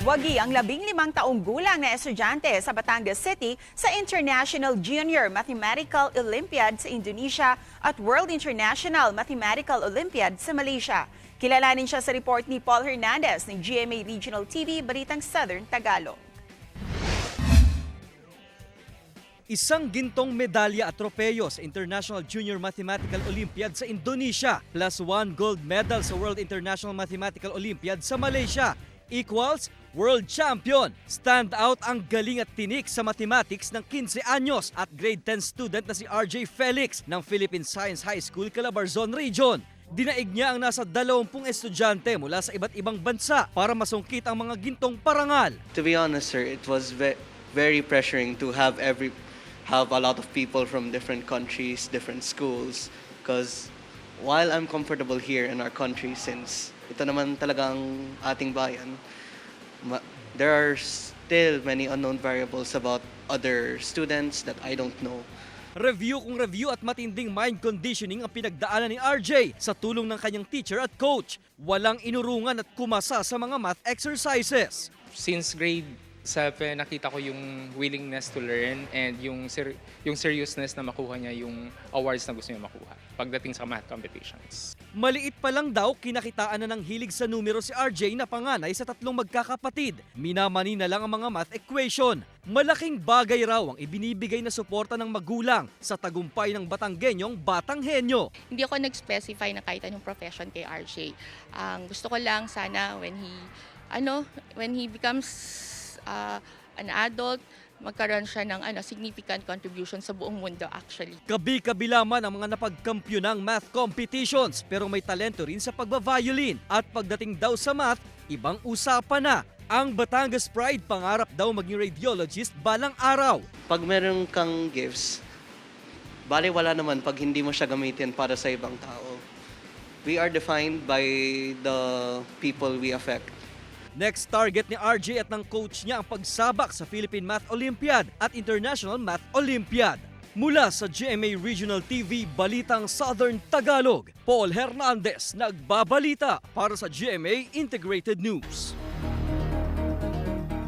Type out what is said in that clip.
Wagi ang 15 taong gulang na estudyante sa Batangas City sa International Junior Mathematical Olympiad sa Indonesia at World International Mathematical Olympiad sa Malaysia. Kilalanin siya sa report ni Paul Hernandez ng GMA Regional TV, Balitang Southern Tagalog. Isang gintong medalya at tropeyo sa International Junior Mathematical Olympiad sa Indonesia plus 1 gold medal sa World International Mathematical Olympiad sa Malaysia equals World Champion. Stand out ang galing at tinik sa mathematics ng 15 anyos at grade 10 student na si RJ Felix ng Philippine Science High School, Calabarzon Region. Dinaig niya ang nasa 20 estudyante mula sa iba't ibang bansa para masungkit ang mga gintong parangal. To be honest, sir, it was very pressuring to have a lot of people from different countries, different schools. Because while I'm comfortable here in our country, since ito naman talagang ating bayan, there are still many unknown variables about other students that I don't know. Review kung review at matinding mind conditioning ang pinagdaanan ni RJ sa tulong ng kanyang teacher at coach. Walang inurungan at kumasa sa mga math exercises. Since grade 7, nakita ko yung willingness to learn and yung seriousness na makuha niya yung awards na gusto niya makuha pagdating sa math competitions. Maliit pa lang daw, kinakitaan na ng hilig sa numero si RJ na panganay sa 3 magkakapatid. Minamani na lang ang mga math equation. Malaking bagay raw ang ibinibigay na suporta ng magulang sa tagumpay ng Batanggenyong batang henyo. Hindi ako nag-specify na kahit anong profession kay RJ. Ang gusto ko lang sana when he becomes an adult, magkaroon siya ng significant contribution sa buong mundo actually. Kabi-kabila man ang mga napagkampyonang math competitions pero may talento rin sa pagbaviolin. At pagdating daw sa math, ibang usapan na. Ang Batangas Pride pangarap daw maging radiologist balang araw. Pag meron kang gifts, bale wala naman pag hindi mo siya gamitin para sa ibang tao. We are defined by the people we affect. Next target ni RJ at ng coach niya ang pagsabak sa Philippine Math Olympiad at International Math Olympiad. Mula sa GMA Regional TV, Balitang Southern Tagalog, Paul Hernandez nagbabalita para sa GMA Integrated News.